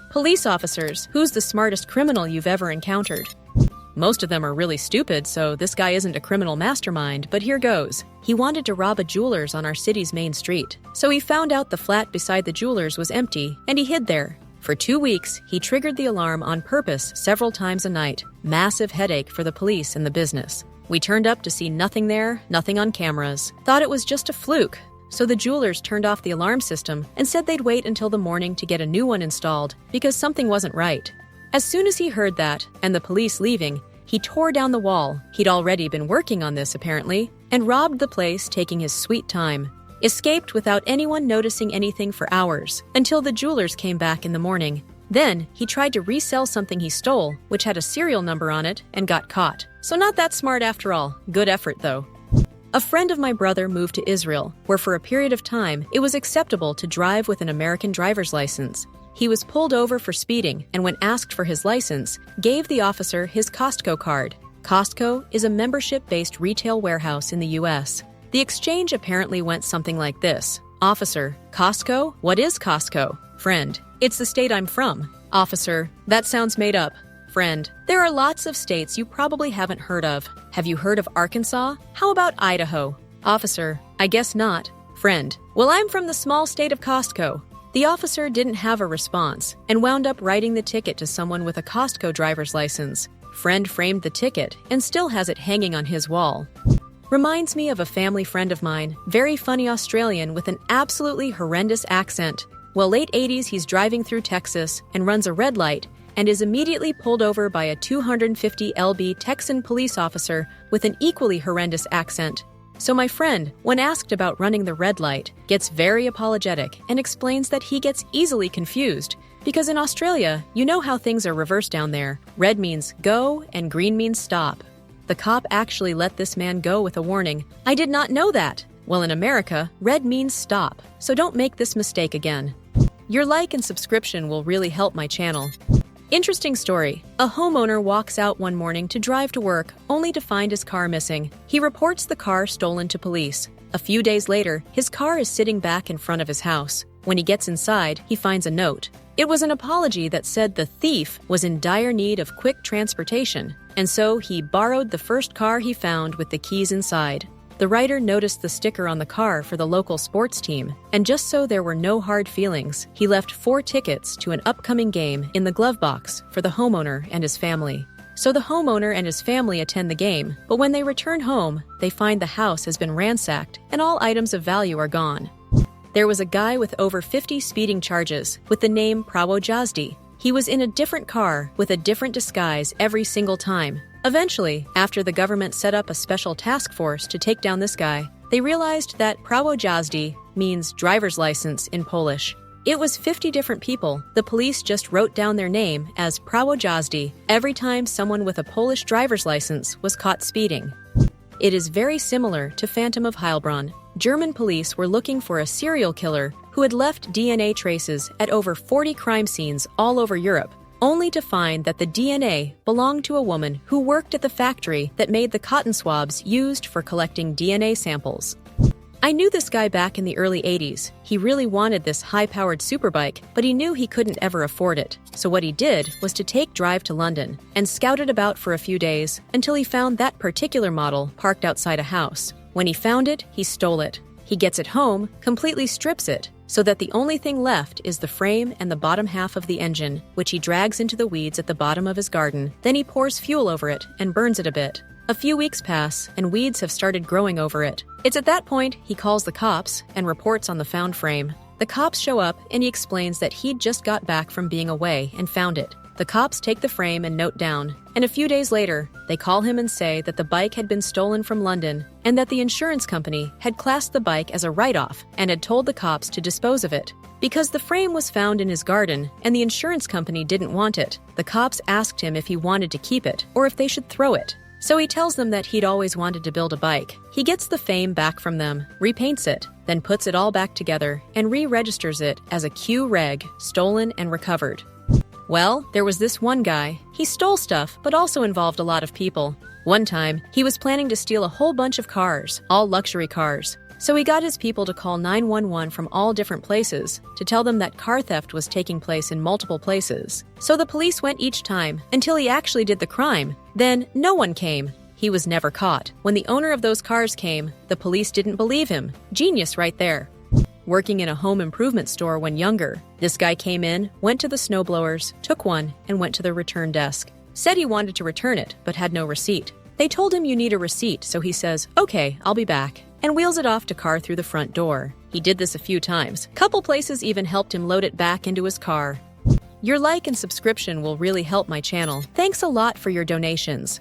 Police officers, who's the smartest criminal you've ever encountered? Most of them are really stupid, so this guy isn't a criminal mastermind, but here goes. He wanted to rob a jeweler's on our city's main street. So he found out the flat beside the jeweler's was empty, and he hid there. For 2 weeks, he triggered the alarm on purpose several times a night. Massive headache for the police and the business. We turned up to see nothing there, nothing on cameras. Thought it was just a fluke. So the jewelers turned off the alarm system and said they'd wait until the morning to get a new one installed because something wasn't right. As soon as he heard that, and the police leaving, he tore down the wall. He'd already been working on this, apparently, and robbed the place, taking his sweet time. Escaped without anyone noticing anything for hours, until the jewelers came back in the morning. Then, he tried to resell something he stole, which had a serial number on it, and got caught. So not that smart after all. Good effort, though. A friend of my brother moved to Israel, where for a period of time, it was acceptable to drive with an American driver's license. He was pulled over for speeding, and when asked for his license, gave the officer his Costco card. Costco is a membership-based retail warehouse in the U.S. The exchange apparently went something like this. Officer, Costco? What is Costco? Friend, it's the state I'm from. Officer, that sounds made up. Friend, there are lots of states you probably haven't heard of. Have you heard of Arkansas? How about Idaho? Officer, I guess not. Friend, well, I'm from the small state of Costco. The officer didn't have a response and wound up writing the ticket to someone with a Costco driver's license. Friend framed the ticket and still has it hanging on his wall. Reminds me of a family friend of mine, very funny Australian with an absolutely horrendous accent. Well, late 80s, he's driving through Texas and runs a red light and is immediately pulled over by a 250 lb Texan police officer with an equally horrendous accent. So my friend, when asked about running the red light, gets very apologetic and explains that he gets easily confused because in Australia, you know how things are reversed down there. Red means go and green means stop. The cop actually let this man go with a warning. I did not know that. Well, in America, red means stop, so don't make this mistake again. Your like and subscription will really help my channel. Interesting story. A homeowner walks out one morning to drive to work, only to find his car missing. He reports the car stolen to police. A few days later, his car is sitting back in front of his house. When he gets inside, he finds a note. It was an apology that said the thief was in dire need of quick transportation, and so he borrowed the first car he found with the keys inside. The writer noticed the sticker on the car for the local sports team, and just so there were no hard feelings, he left 4 tickets to an upcoming game in the glove box for the homeowner and his family. So the homeowner and his family attend the game, but when they return home, they find the house has been ransacked and all items of value are gone. There was a guy with over 50 speeding charges with the name Prawo Jazdi. He was in a different car with a different disguise every single time. Eventually, after the government set up a special task force to take down this guy, they realized that Prawo Jazdi means driver's license in Polish. It was 50 different people. The police just wrote down their name as Prawo Jazdi every time someone with a Polish driver's license was caught speeding. It is very similar to Phantom of Heilbronn. German police were looking for a serial killer who had left DNA traces at over 40 crime scenes all over Europe, only to find that the DNA belonged to a woman who worked at the factory that made the cotton swabs used for collecting DNA samples. I knew this guy back in the early 80s. He really wanted this high-powered superbike, but he knew he couldn't ever afford it. So what he did was to take drive to London and scouted about for a few days until he found that particular model parked outside a house. When he found it, he stole it. He gets it home, completely strips it, so that the only thing left is the frame and the bottom half of the engine, which he drags into the weeds at the bottom of his garden. Then he pours fuel over it and burns it a bit. A few weeks pass, and weeds have started growing over it. It's at that point he calls the cops and reports on the found frame. The cops show up, and he explains that he'd just got back from being away and found it. The cops take the frame and note down, and a few days later, they call him and say that the bike had been stolen from London and that the insurance company had classed the bike as a write-off and had told the cops to dispose of it. Because the frame was found in his garden and the insurance company didn't want it, the cops asked him if he wanted to keep it or if they should throw it. So he tells them that he'd always wanted to build a bike. He gets the fame back from them, repaints it, then puts it all back together and re-registers it as a Q-Reg, stolen and recovered. Well, there was this one guy. He stole stuff, but also involved a lot of people. One time, he was planning to steal a whole bunch of cars, all luxury cars. So he got his people to call 911 from all different places to tell them that car theft was taking place in multiple places. So the police went each time until he actually did the crime. Then no one came. He was never caught. When the owner of those cars came, the police didn't believe him. Genius right there. Working in a home improvement store when younger, this guy came in, went to the snowblowers, took one, and went to the return desk. Said he wanted to return it, but had no receipt. They told him you need a receipt, so he says, "Okay, I'll be back," and wheels it off to car through the front door. He did this a few times. Couple places even helped him load it back into his car. Your like and subscription will really help my channel. Thanks a lot for your donations.